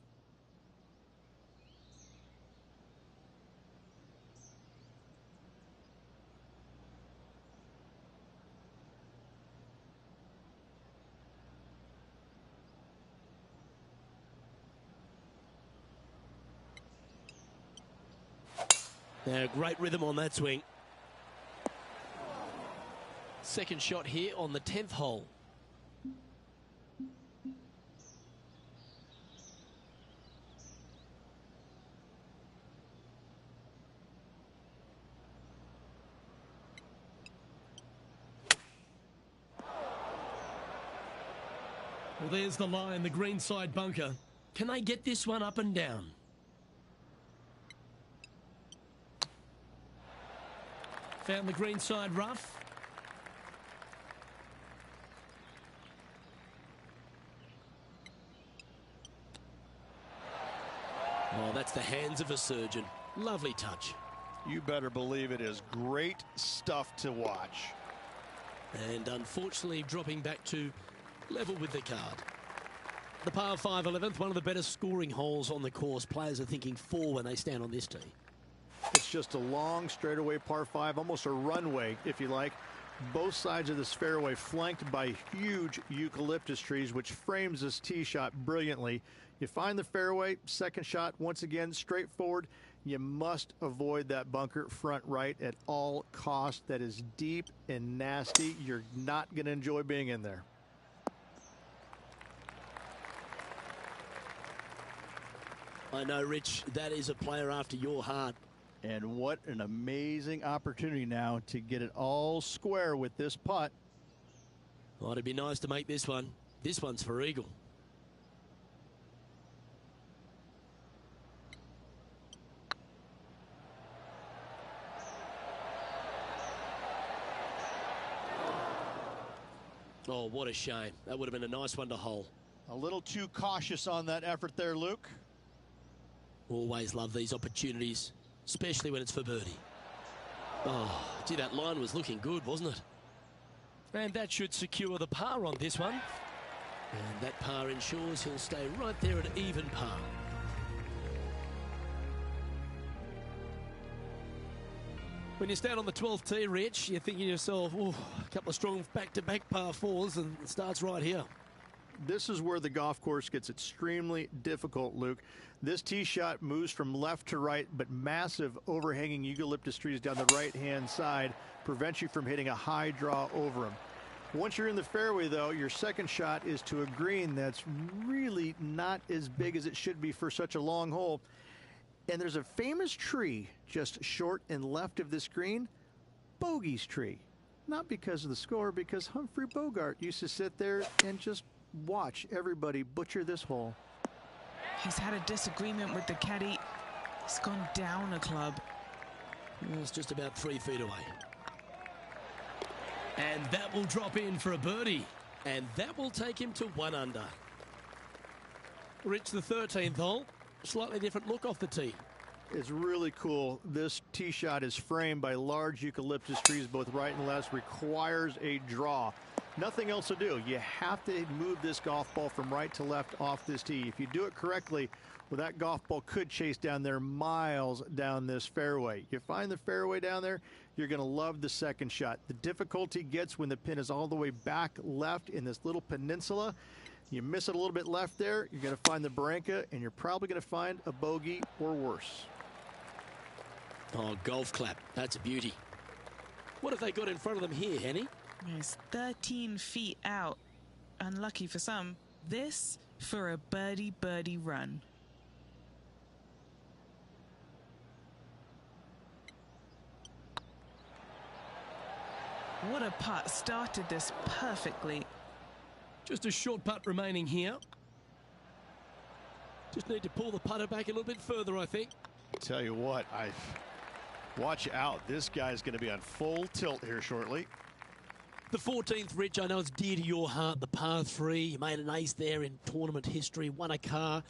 Now, great rhythm on that swing. Second shot here on the 10th hole. Well, there's the line, the greenside bunker. Can they get this one up and down? Found the greenside rough. Oh, that's the hands of a surgeon. Lovely touch. You better believe it is great stuff to watch. And unfortunately dropping back to level with the card. The par 5 11th, one of the better scoring holes on the course. Players are thinking 4 when they stand on this tee. It's just a long straightaway par 5, almost a runway, if you like. Both sides of this fairway flanked by huge eucalyptus trees, which frames this tee shot brilliantly. You find the fairway, second shot, once again, straightforward. You must avoid that bunker front right at all costs. That is deep and nasty. You're not going to enjoy being in there. I know, Rich, that is a player after your heart. And what an amazing opportunity now to get it all square with this putt. Oh, it'd be nice to make this one. This one's for eagle. Oh, what a shame. That would have been a nice one to hole. A little too cautious on that effort there, Luke. Always love these opportunities, especially when it's for birdie. Oh, gee, that line was looking good, wasn't it? And that should secure the par on this one. And that par ensures he'll stay right there at even par. When you stand on the 12th tee, Rich, you're thinking to yourself, oh, a couple of strong back-to-back par 4s, and it starts right here. This is where the golf course gets extremely difficult, Luke. This tee shot moves from left to right, but massive overhanging eucalyptus trees down the right-hand side prevent you from hitting a high draw over them. Once you're in the fairway, though, your second shot is to a green that's really not as big as it should be for such a long hole. And there's a famous tree just short and left of this green, Bogey's tree. Not because of the score, because Humphrey Bogart used to sit there and just watch everybody butcher this hole. He's had a disagreement with the caddy. He's gone down a club. Well, it's just about 3 feet away. And that will drop in for a birdie. And that will take him to 1 under. Rich, the 13th hole. Slightly different look off the tee. It's really cool. This tee shot is framed by large eucalyptus trees, both right and left. Requires a draw. Nothing else to do. You have to move this golf ball from right to left off this tee. If you do it correctly, well, that golf ball could chase down there miles down this fairway. You find the fairway down there, you're going to love the second shot. The difficulty gets when the pin is all the way back left in this little peninsula. You miss it a little bit left there, you're going to find the barranca, and you're probably going to find a bogey or worse. Oh, golf clap. That's a beauty. What have they got in front of them here, Henny? It's 13 feet out. Unlucky for some. This for a birdie run. What a putt. Started this perfectly. Just a short putt remaining here. Just need to pull the putter back a little bit further, I think. Tell you what, watch out. This guy's going to be on full tilt here shortly. The 14th, Rich, I know it's dear to your heart, the par 3. You made an ace there in tournament history, won a car.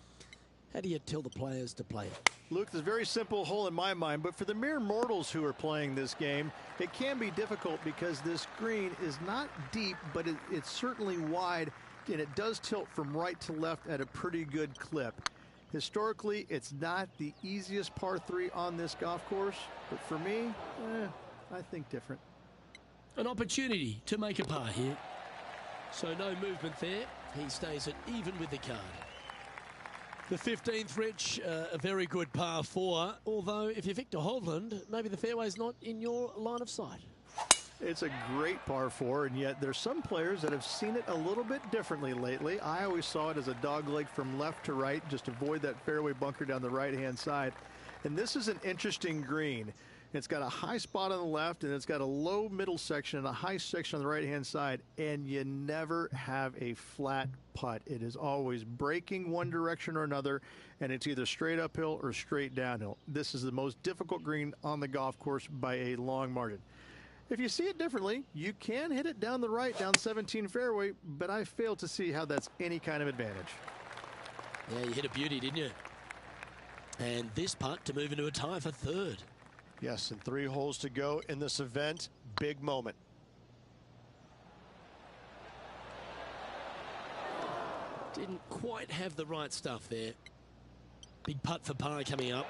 How do you tell the players to play it? Luke, it's a very simple hole in my mind, but for the mere mortals who are playing this game, it can be difficult because this green is not deep, but it's certainly wide, and it does tilt from right to left at a pretty good clip. Historically, it's not the easiest par 3 on this golf course, but for me, I think different. An opportunity to make a par here. So no movement there. He stays at even with the card. The 15th, Rich, a very good par 4. Although, if you're Victor Hovland, maybe the fairway's not in your line of sight. It's a great par 4, and yet there's some players that have seen it a little bit differently lately. I always saw it as a dogleg from left to right, just avoid that fairway bunker down the right-hand side. And this is an interesting green. It's got a high spot on the left, and it's got a low middle section and a high section on the right-hand side, and you never have a flat putt. It is always breaking one direction or another, and it's either straight uphill or straight downhill. This is the most difficult green on the golf course by a long margin. If you see it differently, you can hit it down the right, down 17 fairway, but I fail to see how that's any kind of advantage. Yeah, you hit a beauty, didn't you? And this putt to move into a tie for third. Yes, and 3 holes to go in this event. Big moment. Didn't quite have the right stuff there. Big putt for par coming up.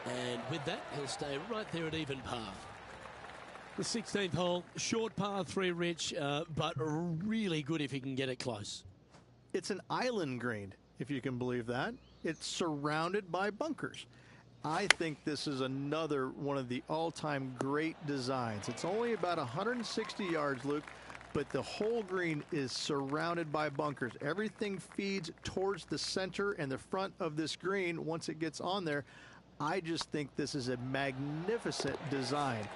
And with that, he'll stay right there at even par. The 16th hole, short par 3, Rich, but really good if he can get it close. It's an island green, if you can believe that. It's surrounded by bunkers. I think this is another one of the all-time great designs. It's only about 160 yards, Luke, but the whole green is surrounded by bunkers. Everything feeds towards the center and the front of this green once it gets on there. I just think this is a magnificent design.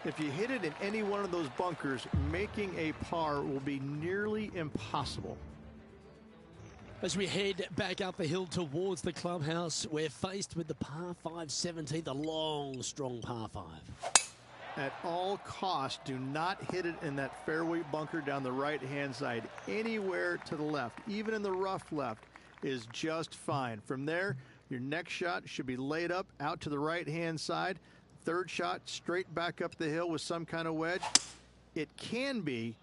If you hit it in any one of those bunkers, making a par will be nearly impossible. As we head back up the hill towards the clubhouse, we're faced with the par 5 17, the long, strong par 5. At all costs, do not hit it in that fairway bunker down the right-hand side. Anywhere to the left, even in the rough left, is just fine. From there, your next shot should be laid up out to the right-hand side. Third shot, straight back up the hill with some kind of wedge. It can be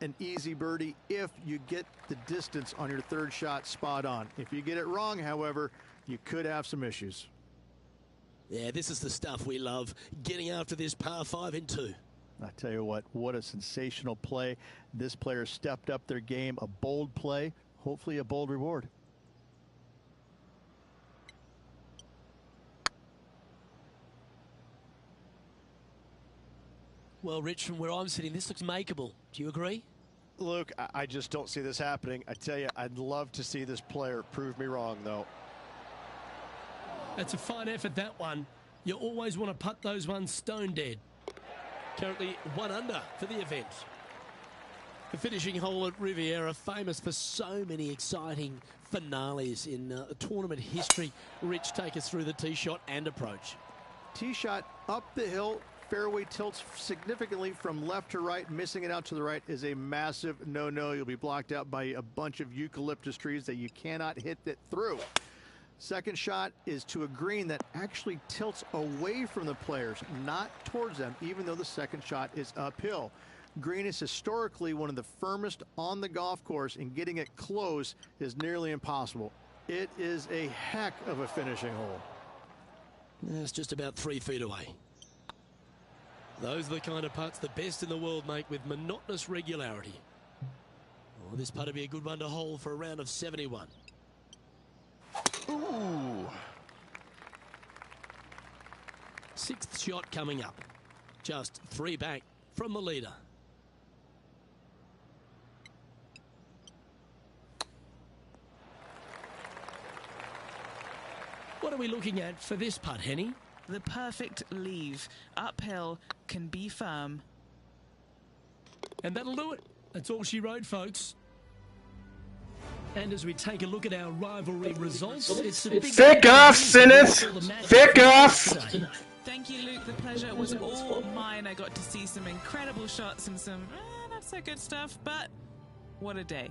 an easy birdie if you get the distance on your third shot spot on. If you get it wrong, however, you could have some issues. Yeah, this is the stuff we love, getting after this par 5 in 2. I tell you what a sensational play. This player stepped up their game. A bold play, hopefully a bold reward. Well, Rich, from where I'm sitting, this looks makeable. Do you agree? Luke, I just don't see this happening. I tell you, I'd love to see this player prove me wrong, though. That's a fine effort, that one. You always want to putt those ones stone dead. Currently 1 under for the event. The finishing hole at Riviera, famous for so many exciting finales in tournament history. Rich, take us through the tee shot and approach. Tee shot up the hill. Fairway tilts significantly from left to right. Missing it out to the right is a massive no-no. You'll be blocked out by a bunch of eucalyptus trees that you cannot hit it through. Second shot is to a green that actually tilts away from the players, not towards them, even though the second shot is uphill. Green is historically one of the firmest on the golf course, and getting it close is nearly impossible. It is a heck of a finishing hole. It's just about 3 feet away. Those are the kind of putts the best in the world make with monotonous regularity. Oh, this putt would be a good one to hold for a round of 71. Ooh. 6th shot coming up. Just 3 back from the leader. What are we looking at for this putt, Henny? The perfect leave. Uphill, can be firm. And that'll do it. That's all she wrote, folks. And as we take a look at our rivalry results, it's a big... Thick off, sinners! Thick off! Thank you, Luke. The pleasure was all mine. I got to see some incredible shots and some not so good stuff, but what a day.